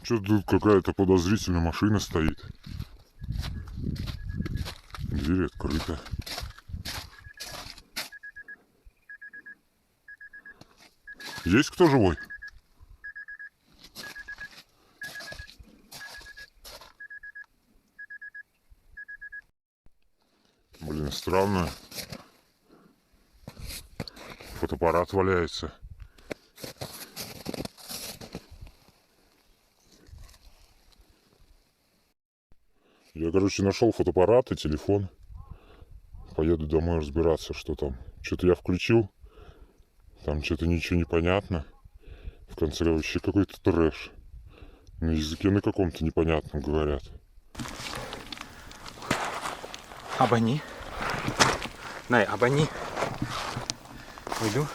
Что-то тут какая-то подозрительная машина стоит. Дверь открыта. Есть кто живой? Блин, странно. Фотоаппарат валяется. Я, короче, нашел фотоаппарат и телефон. Поеду домой разбираться, что там. Что-то я включил. Там что-то ничего не понятно. В конце вообще какой-то трэш. На языке на каком-то непонятном говорят. 아버니, 나의 아버니, 우유,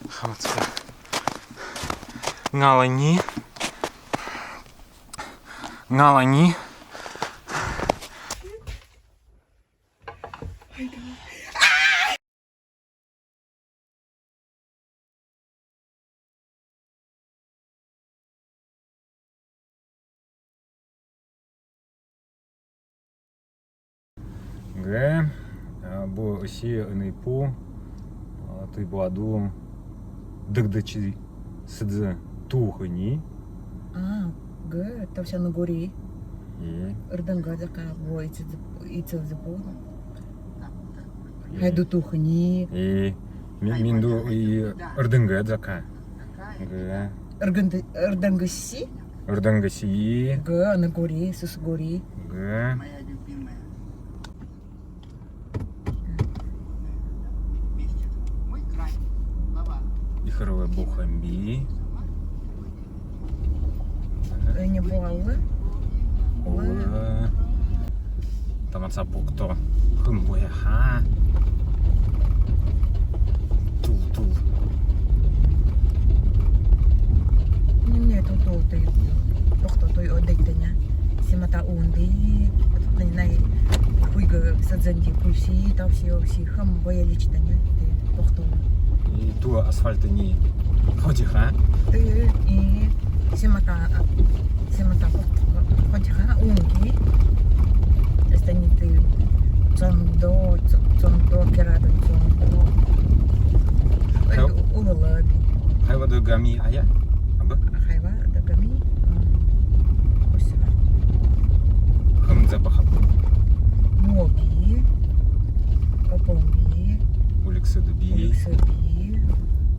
하마츠가, ngalani, ngalani. 그, 뭐, 시의 포, ты бладу, дагдачи, сидзе, тухани. Г, там все на горе. И, Рданга такая, и цел запол. Хайду тухани. и, минду, и, рдынга зака. Г, Рдангаси. рдангаси, Г, на горе, сус горе. г, ихаровая бухамби. Не буалы. Там отцапу кто? Хымбуя, ха. Ту. Не, тут ты. Тохто той одейтеня. Симата унди. Тут не хуйга садзанди пульси, там все хам боя личтеня. Ты тохто. И ту асфальта не ходи, ха. Ты и симата ходиха унги. Это не ты. Цондо керадо цондо. Улалаби. Хайваду гами, ая. Аба. Хайва дагами. Осина. Хымдза бахап. Моби. Опомби. Уликсы дуби. Уликсаби.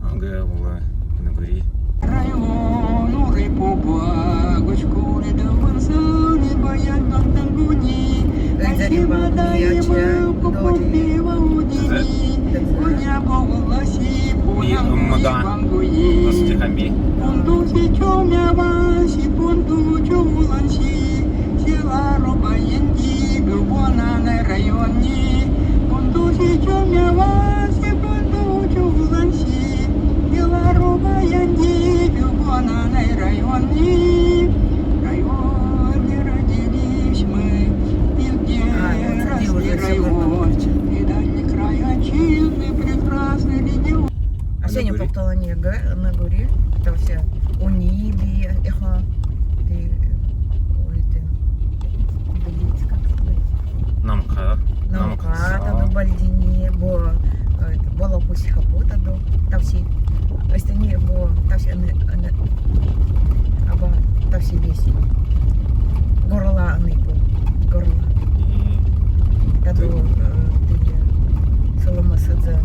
Ага, ула. Нагури. Району рыбу багочку не даванса, не боять нам тангуни. Спасибо даем, покупива удини. Коня боголоси, пунам бангуи. Насти хамби. Пунду сичо мяваси, пунду чуланси. Сила роба янди, губона на районе. Пунду сичо мяваси, пунду чуланси. Сила роба янди, губона на районе. В районе родились мы, и где росли район. И дальний край отчизны, прекрасный регион. А сегодня повтала нега на горе. Там все униби, эхо. Ты, ой, ты, блин, как сказать. Намка. Намката до бальдині, бо була посіхапота до та всі остальні, бо та всі не або та всі вісі горла нипу горла та до ти солома садзе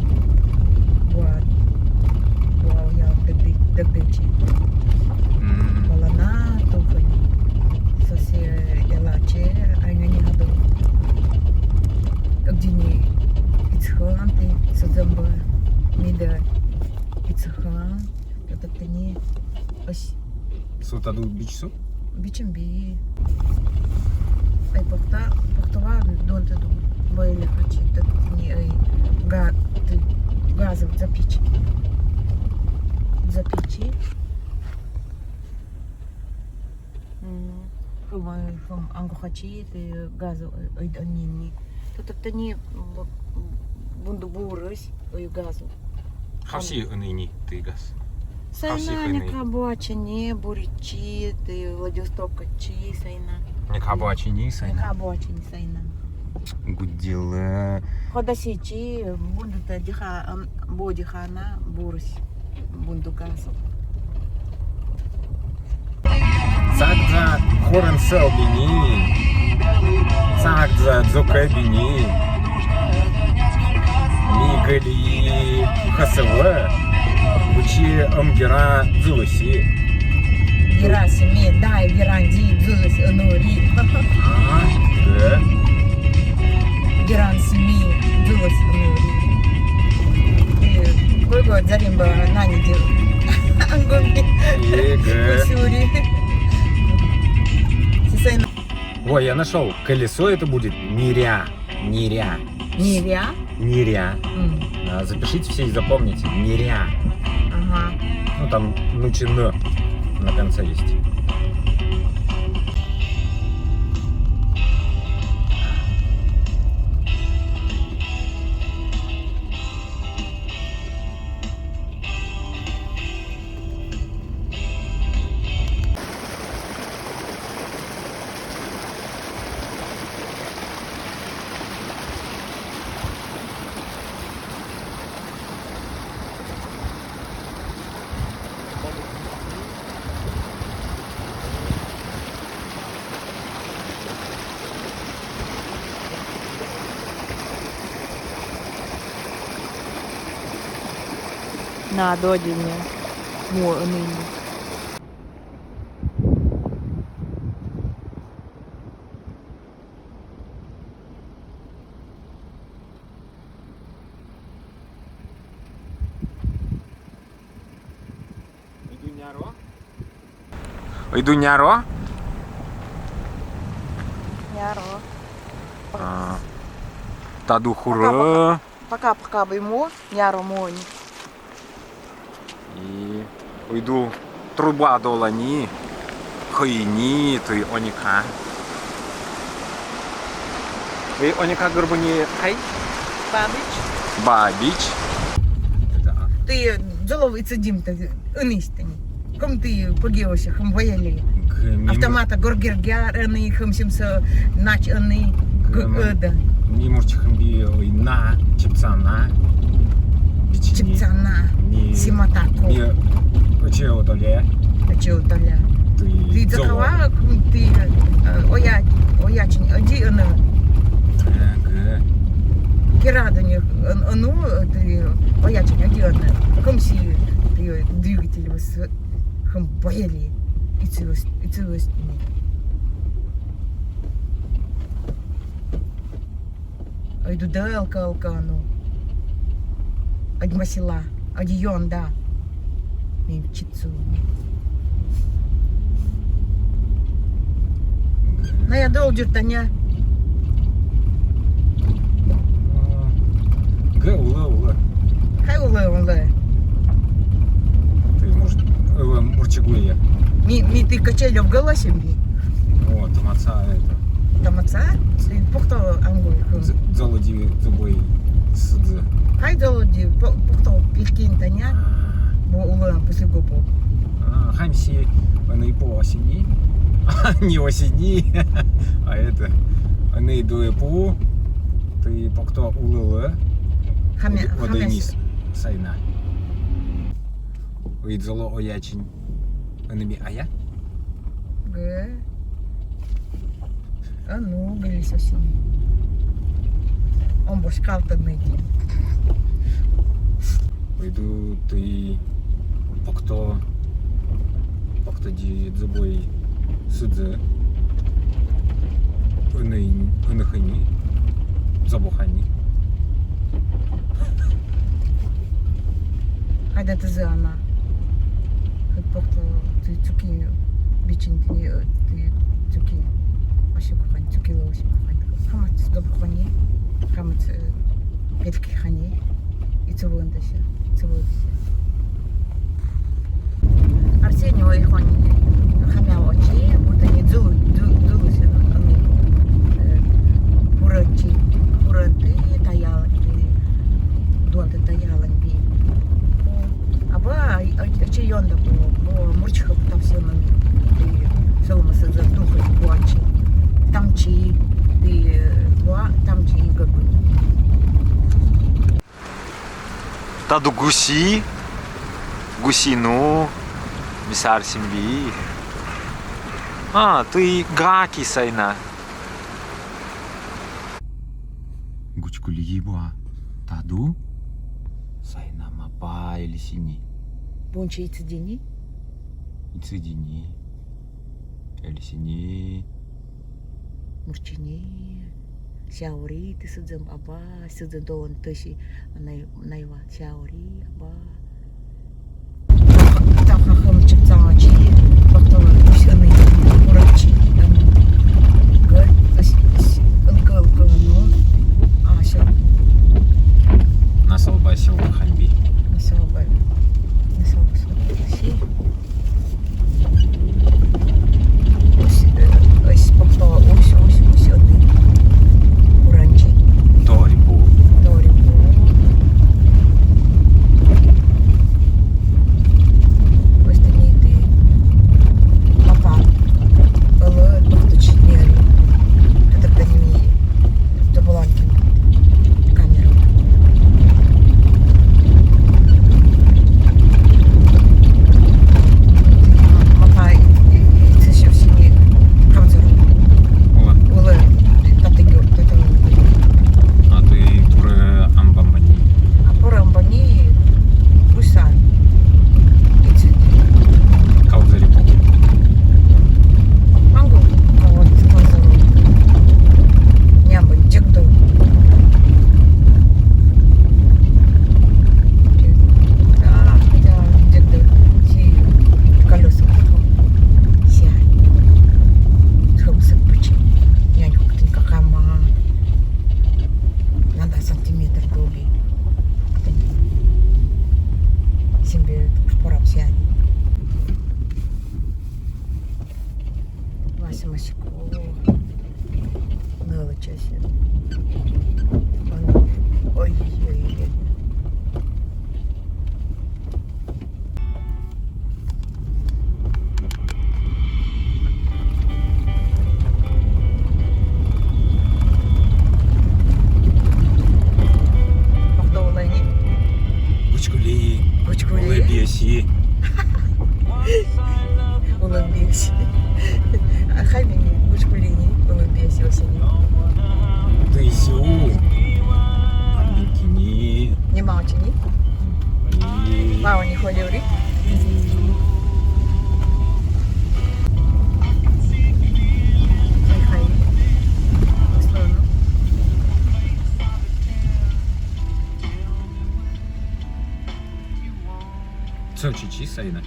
бо я дегдичі балана тухані сосі елаче айгані гадо Гдини Ицхан, ты садзамба мида Ицхан, это ты не ось Сутаду бичсу. бичемби. Ай похтова дон ты ду боили хачи, это ты не ай ты газов запечь. Запечи. Хм ангухачи ты газов ай не. Тут это не бундубурысь, ой газу. Хавси ныни ты газ. Сайна, яка бача, не буричі, ти Владивостока чи сайна. Яка бачі ні, сайна. Яка бача, не сайна. Гуділи. Хода січі, бундута диха, бодихана, бурсь, бундукасов. Цакдза хорен селбіні. Цакдза дзокебіні. Мігелі хасеве. Бучі омгіра дзулесі. Герасиме, дай веранди, дзулась онори. Ага, де? Герасиме, дзулась онори. Кого заримба на неделю. Ангомби. Егэ. Кусюри. Сайна. Ой, я нашел. Колесо это будет ниря. Ниря. Ниря. Ниря. Запишите все и запомните. Ниря. Ага. Ну там н на конце есть. На додине. Мо ныне. Ойдуняро? Яро. Тадухура. Пока бимо, яро мони. И уйду труба долани. Хойни, ты оника. Вы оника горбуни хай? Бабич. Бабич. Да. Ты дзоловый цедим-то ыныстани. Ком ты погеося, хам вояли. Автомата горгергяраны, хам симса нач аны гыда. Мимурчихам би на чипцана. Чипцана. Симатако. Ми очео доле. Чего толя? Ты закова, ты оячень, оди ана. Кираданих, ну, ты оячень, оди ана. Комси ты двигатель вас хам бояли. И целость. Айду далка, ну. Оди масила, оди йонда. Ми вчицу. Но я долдер таня. Ула. Хай уле. Ты может мурчигуя. Ми ты качели в голосе ми. Вот, маца это. Там отца, пухто ангой. Золоди зубой сыдзы. Хай долди, пухто пилькин таня. Бо уле после гопу. Хамси, они по осени. Не осени, а это. Они дуе по. Ты по кто улы. Водониз сайна. Уйдзало оячень. Они ая? Г. А ну, гылись осень. Он бошкал то ныги. Уйду ты по кто ди зубой судзе. 은으хани. Забухани. Хайда ты за она. Хоть пухто ты цуки бичин ты цуки. Вообще кухань, цуки лоси кухань. Хамат забухани. Хамат пельки хани. И цевундася. Арсений ой хони. Хамя очи, будто не дзулуся на мне. Хуранты таяланби. Донты таяланби. Аба очи yonda bu murchikha tavsiyama di solma sadza duhu guachi tamchi di gua tamchi gabu Таду гуси, гусину, мисар симби. А, ты гаки сайна. Гучкули ебуа. Таду? Сайна мапа или сини. bunchi itsidini Ицидини. Или сини. murchini shauri ti sadzam aba sadzam don tashi naiwa shauri aba tam na khamchik tsachi bakto usani murachi gol gol no asha На солбасе у хамби. nasaba si ось bakto ось oni uranchi Торибу. Dori po. Questa niente mapa. Але точно не ори. Это подними табуланки камеру. Мапа и це ще всі не камеру. О, Але там ти гор, то там а ты туре амбамбани. Порамбані Бусан. І це Калзарипу. Мангу, а от сказав Нямба, Джекдо. Джекдо, ці колеса сяй. Схопся пучи. Я не хочу никакая надо сантиметр долгий. Себе шпором сядь. Вася Масико. Нала чаще. Ой-ой-ой. Махдоулайни. Гучкули. Гучкули. Улыбеси. Улыбайся. А Хайми Гучкулини. Улыбайся осенью. Ты сю. Амбикини. Не молчани. И... Мама не холюри. Хай-хай. Слону. Цо чичи сайна.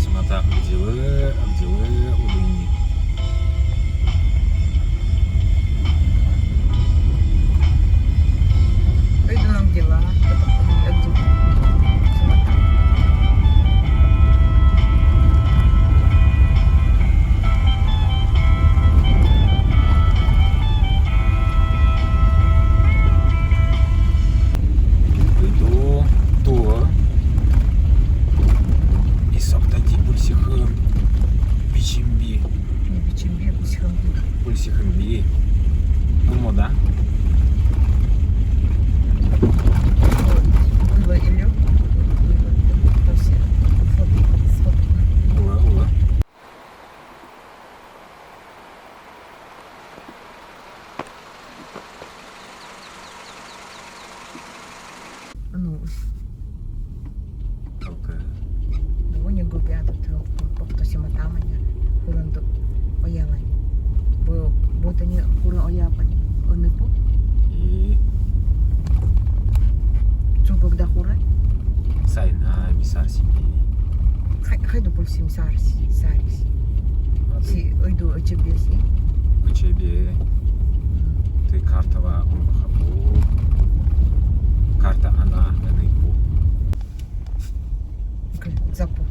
Смата абдилы улыни. Пойду нам дела. Потом смота. Иду то. И соктади пульсихым. Бичимби. Не бичимби, пусихамби. Пульсихымби. Ну, да. Он был Илью. Все. Сфотки. Ула. Ну, Только довольно губят. Кто симатамanya. Kurang untuk oyalan. Botanya kurang oyapan. Ano po? и Чубок да хурай. сайна мисар симби. Хай до пульсим сарис. А ты Си ойду очебеси. учебе. Ты картова умбахапу. Карта она энейпу. Запу.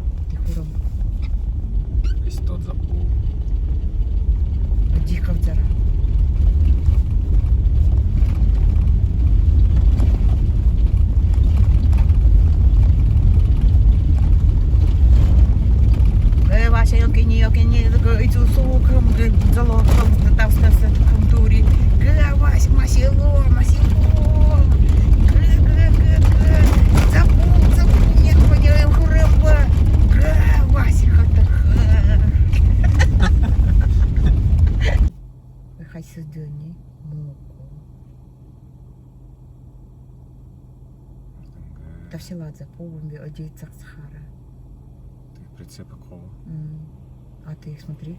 Залог татарская культуре. Вась, масило. Забыл, нет, понял, хурымба. Вася, хай создание моко. Та все ладно, повыми одеть Сахара. Прицеп какого? А ты смотри,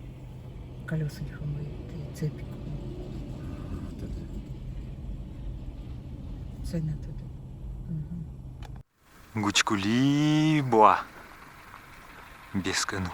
колеса их умыют, и цепик. Сойна туда. Гучкули буа. Без кану.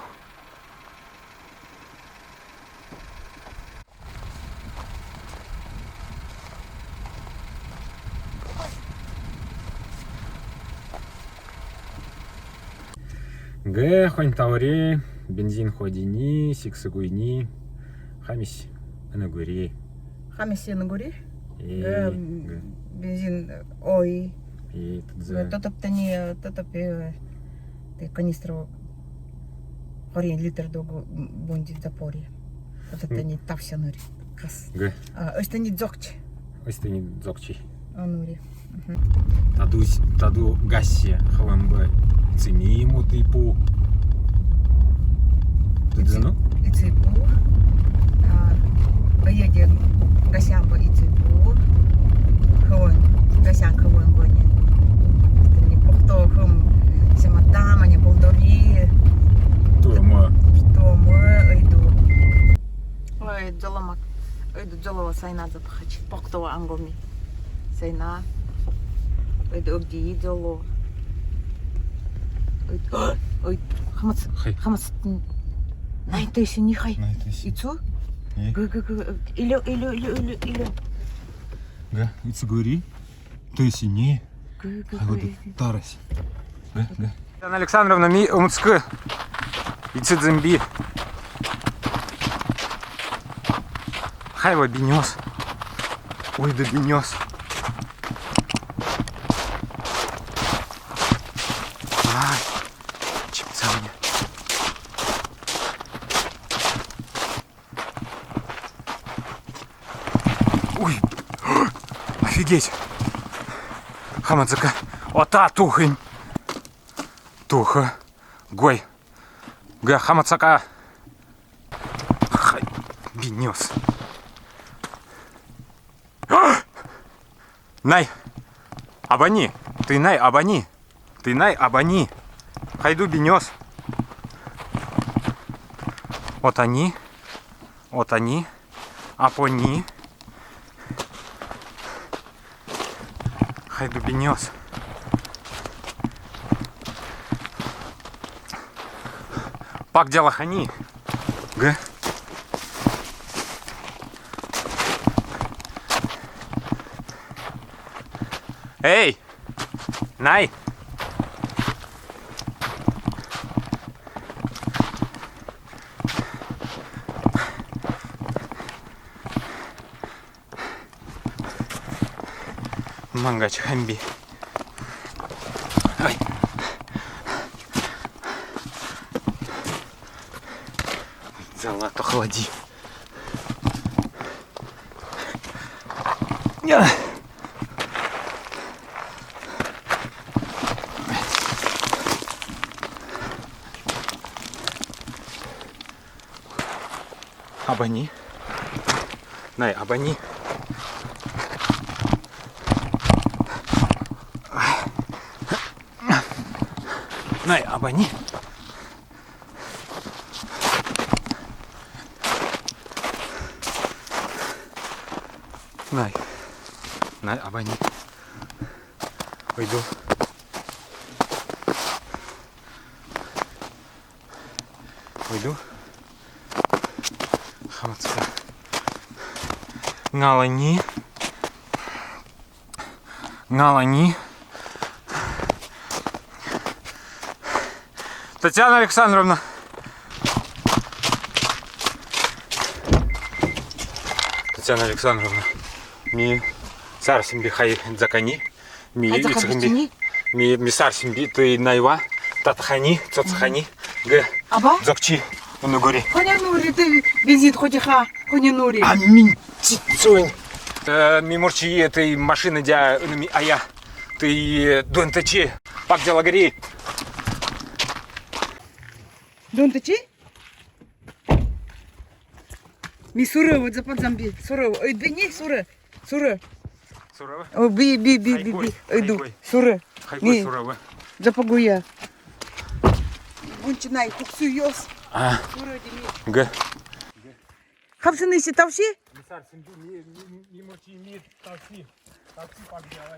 Г хонь тауре, бензин ходини, сиксагуйни, хамись, анагури. Хамиси на горе, И бензин, ой, тут за... ты канистру хорин литр догу бунди запори. Это не тався нури. Кас. Г. Это не дзокч, Ось ты не дзокчи. нури. Таду гасси хвамбы цими ему типу. Тут зану? И цепу. Поедет гасямба и цепу. Хвон, гасян хвон гони. Это не пухто хм сематама, не полдори. Турма. Что мы иду. Ой, дзоламак. Иду дзолова сайна запахач. Пухто ангоми. Сайна. Иду огди дзоло. Ой, хамац. Хай. Хамац. Най ты еще не хай. Ицу? Илю. Га, ицугури. То есть не. Тараси. Га. Анна Александровна, ми умцкы. Ицидзимби. Хайва бенёс. Ой, да бенёс. Ай, чипца мне. Ой, офигеть. Хамацака. Ота тухынь. Туха. Гой. Га хамацака. Хай. Бенёс. Най. Абани. Ты най абани. Ты най абани. Хайду бенёс. Вот они. Апони. Хайду бенёс. Пак дела хани. Г. Эй! Най! Мангач хамби. Ай. Золото холоди. Абани. Най, абани. Най, абани. Най, абани. Пойду. Пойду. Хамацка. Галани. Татьяна Александровна. Татьяна Александровна. Ми сарсимби хай закани. Ми ицхимби. Ми сарсимби ты найва. Татхани, цоцхани. Г. Аба? Зокчи. на горе. Хоня нурі, ти візит ходіха, хоня нурі. А минтицуин. Миморчи, ты машина дя, а я. Ты донтачи. Пак дела гори. Донтачи? Ми суры, вот запад замби, суры. Ой, двине суры, суры. Сурова? О, би. Хайгой, Иду, хайгой. суры. Хайгой Ми. сурова. Запагуя. Бунчинай, куксуйос. А, Суры деми. г. Хапсыны си тавси? Мисар, синду, миморчи, ми, такси. Такси пак дела.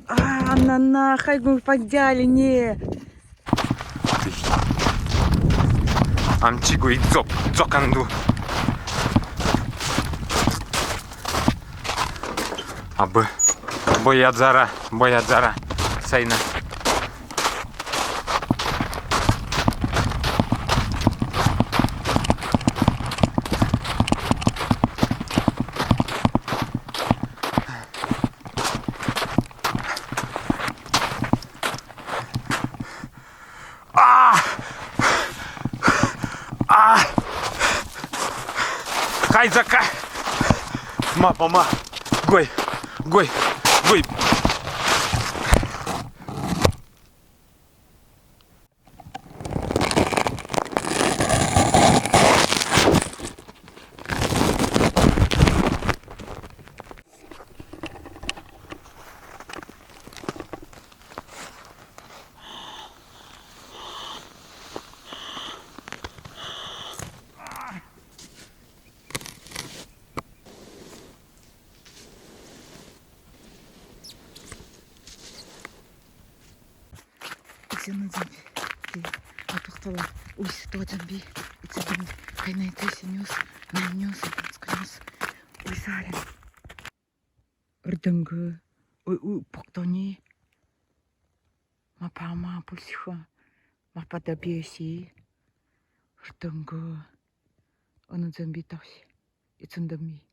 А, на, хайгу подяли, не. Амчигу и цоканду. Абы. Боядзара. Сайна. Хайзака! Мама! Гой! Исена замби. Атухтала. Уйс то замби. Ицедем. Кайнай тейси нюс. Нюс. Скнюс. Уйсарен. Рдынгы. Ой, поктони. Мапама пульсиха. Мапада биеси. Рдынгы. Оно замби тавси. Ицендами.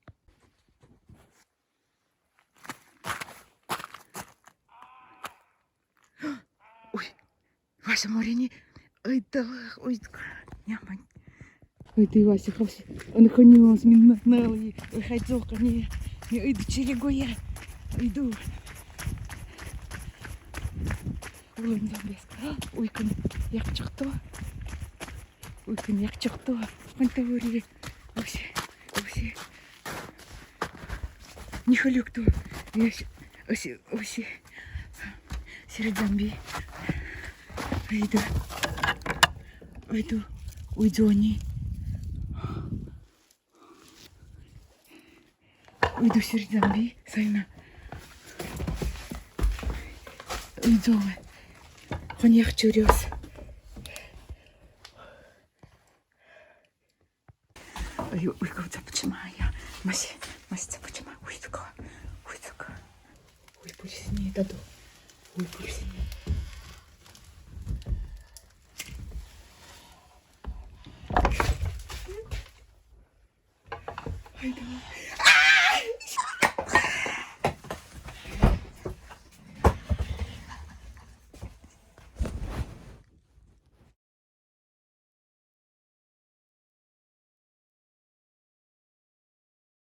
Вася Марини, ой, да, ой, нямань. Ой, ты, Вася, хавси, он хонилась, минна, ой, хайдзока, не, ой, да челегоя, иду. Ой, не замбес, ой, як чахто, як чахто, пантавори, оси, не халюк то, оси, серед замби. Иду, Джонни. Иду среди зомби, Сайна. Иду, он я хочу рёс. Ой, как започему я, маси започему, ой, такая, ой, пусть не даду, ой, пусть не.